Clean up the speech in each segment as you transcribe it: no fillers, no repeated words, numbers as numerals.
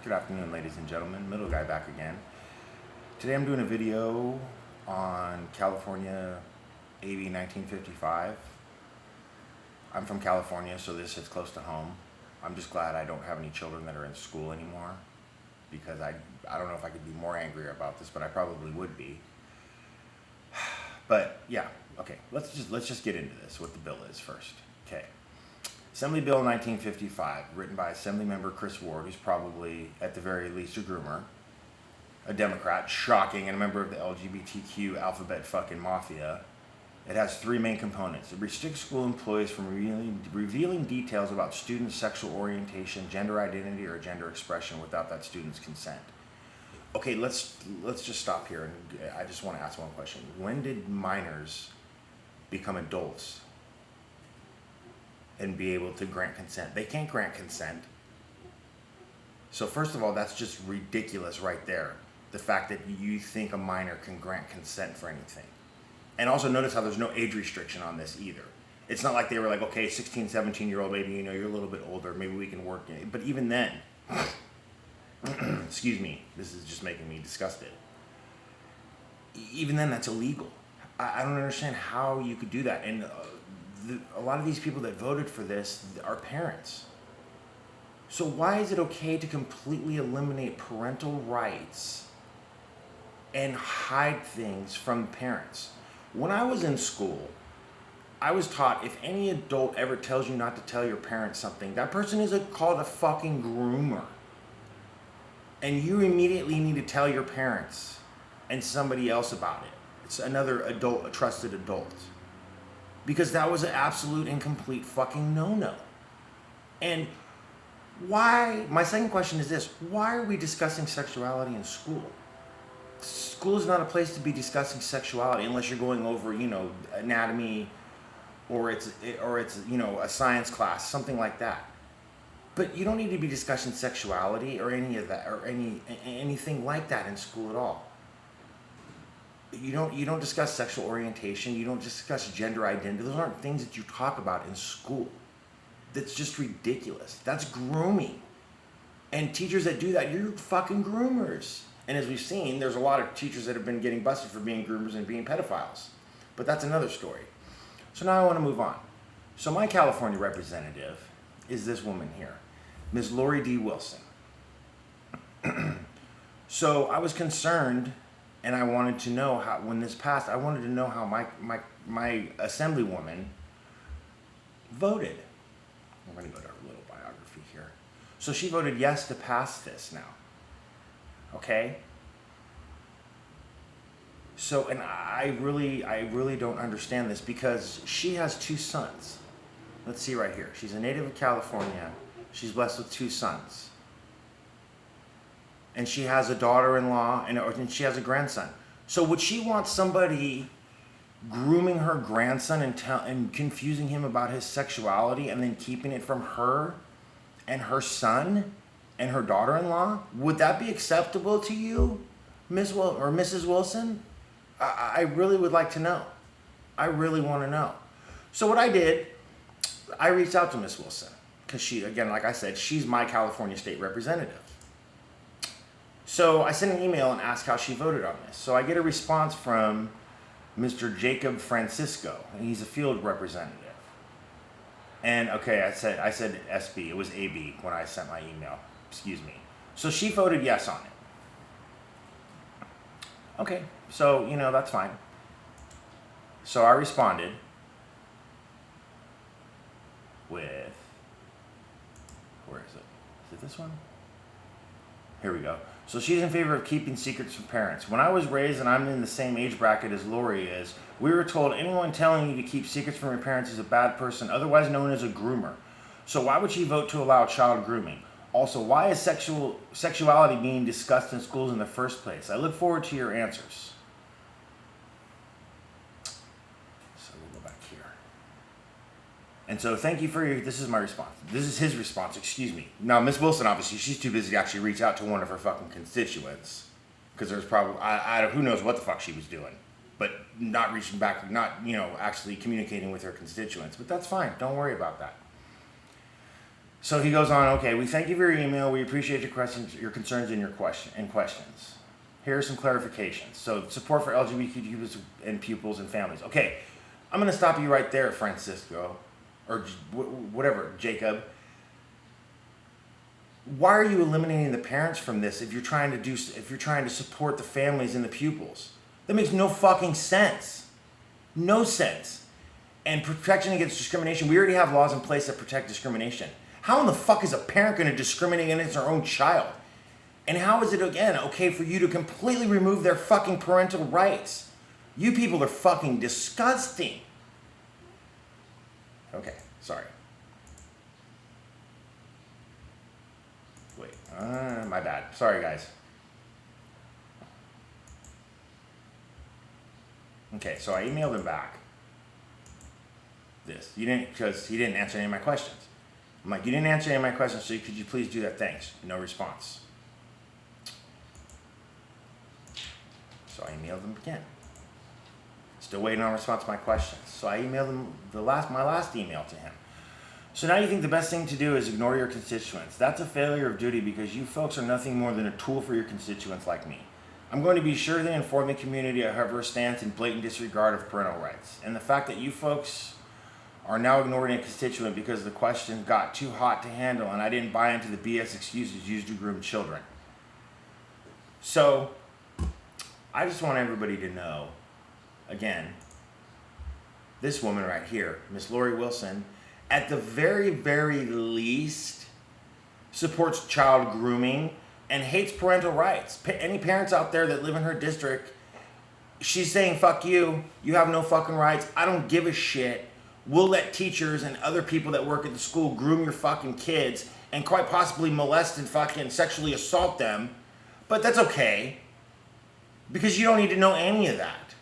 Good afternoon, ladies and gentlemen. Middle guy back again. Today I'm doing a video on California AB 1955. I'm from California, so this hits close to home. I'm just glad I don't have any children that are in school anymore, because I don't know if I could be more angry about this, but I probably would be. But yeah, okay, let's just get into this, what the bill is first. Okay. Assembly Bill 1955, written by Assemblymember Chris Ward, who's probably, at the very least, a groomer, a Democrat, shocking, and a member of the LGBTQ alphabet fucking mafia. It has three main components. It restricts school employees from revealing details about students' sexual orientation, gender identity, or gender expression without that student's consent. Okay, let's just stop here, and I just want to ask one question. When did minors become adults and be able to grant consent? They can't grant consent. So first of all, that's just ridiculous right there. The fact that you think a minor can grant consent for anything. And also notice how there's no age restriction on this either. It's not like they were like, okay, 16, 17-year-old, maybe, you know, you're a little bit older, maybe we can work. But even then, excuse me, this is just making me disgusted. Even then, that's illegal. I don't understand how you could do that. And a lot of these people that voted for this are parents. So why is it okay to completely eliminate parental rights and hide things from parents? When I was in school, I was taught if any adult ever tells you not to tell your parents something, that person is called a fucking groomer. And you immediately need to tell your parents and somebody else about it. It's another adult, a trusted adult. Because that was an absolute and complete fucking no-no. And why, my second question is this, why are we discussing sexuality in school? School is not a place to be discussing sexuality unless you're going over, you know, anatomy or it's you know, a science class, something like that. But you don't need to be discussing sexuality or any of that or anything like that in school at all. You don't discuss sexual orientation. You don't discuss gender identity. Those aren't things that you talk about in school. That's just ridiculous. That's grooming. And teachers that do that, you're fucking groomers. And as we've seen, there's a lot of teachers that have been getting busted for being groomers and being pedophiles. But that's another story. So now I want to move on. So my California representative is this woman here, Ms. Lori D. Wilson. So I was concerned, and I wanted to know how, when this passed, I wanted to know how my assemblywoman voted. I'm going to go to her little biography here. So she voted yes to pass this now. Okay? So, and I really don't understand this because she has two sons. Let's see right here. She's a native of California. She's blessed with two sons. And she has a daughter-in-law and she has a grandson. So would she want somebody grooming her grandson and confusing him about his sexuality and then keeping it from her and her son and her daughter-in-law? Would that be acceptable to you, Mrs. Wilson? I really would like to know. I really want to know. So what I did, I reached out to Miss Wilson because she, again, like I said, she's my California state representative. So I sent an email and asked how she voted on this. So I get a response from Mr. Jacob Francisco, and he's a field representative. And okay, I said SB, it was AB when I sent my email, excuse me. So she voted yes on it. Okay, so, you know, that's fine. So I responded with, where is it? Is it this one? Here we go. So she's in favor of keeping secrets from parents. When I was raised, and I'm in the same age bracket as Lori is, we were told anyone telling you to keep secrets from your parents is a bad person, otherwise known as a groomer. So why would she vote to allow child grooming? Also, why is sexuality being discussed in schools in the first place? I look forward to your answers. So we'll go back here. And so thank you for this is my response. This is his response, excuse me. Now, Miss Wilson, obviously, she's too busy to actually reach out to one of her fucking constituents. Because there's probably, who knows what the fuck she was doing. But not reaching back, not, you know, actually communicating with her constituents. But that's fine, don't worry about that. So he goes on, okay, we thank you for your email. We appreciate your questions, your concerns, and questions. Here are some clarifications. So support for LGBTQ and pupils and families. Okay, I'm going to stop you right there, Francisco, or whatever, Jacob. Why are you eliminating the parents from this if you're trying to support the families and the pupils? That makes no fucking sense. No sense. And protection against discrimination, we already have laws in place that protect discrimination. How in the fuck is a parent going to discriminate against their own child? And how is it, again, okay for you to completely remove their fucking parental rights? You people are fucking disgusting. Okay, sorry. Wait, my bad. Sorry, guys. Okay, so I emailed him back this. Because he didn't answer any of my questions. I'm like, you didn't answer any of my questions, so could you please do that? Thanks. No response. So I emailed him again. Still waiting on a response to my questions. So I emailed him my last email to him. So now you think the best thing to do is ignore your constituents. That's a failure of duty because you folks are nothing more than a tool for your constituents like me. I'm going to be sure to inform the community of her stance in blatant disregard of parental rights. And the fact that you folks are now ignoring a constituent because the question got too hot to handle and I didn't buy into the BS excuses used to groom children. So I just want everybody to know, again, this woman right here, Miss Lori Wilson, at the very, very least, supports child grooming and hates parental rights. Any parents out there that live in her district, she's saying, fuck you, you have no fucking rights, I don't give a shit. We'll let teachers and other people that work at the school groom your fucking kids and quite possibly molest and fucking sexually assault them. But that's okay. Because you don't need to know any of that.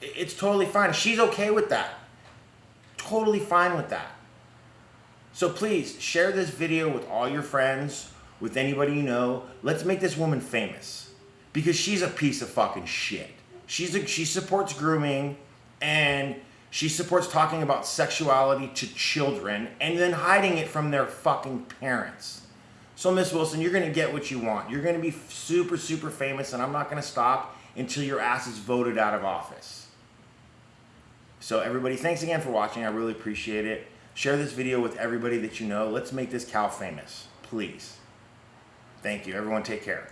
It's totally fine. She's okay with that. Totally fine with that. So please, share this video with all your friends, with anybody you know. Let's make this woman famous. Because she's a piece of fucking shit. She supports grooming, and she supports talking about sexuality to children, and then hiding it from their fucking parents. So, Miss Wilson, you're going to get what you want. You're going to be super, super famous, and I'm not going to stop until your ass is voted out of office. So, everybody, thanks again for watching. I really appreciate it. Share this video with everybody that you know. Let's make this cow famous, please. Thank you. Everyone, take care.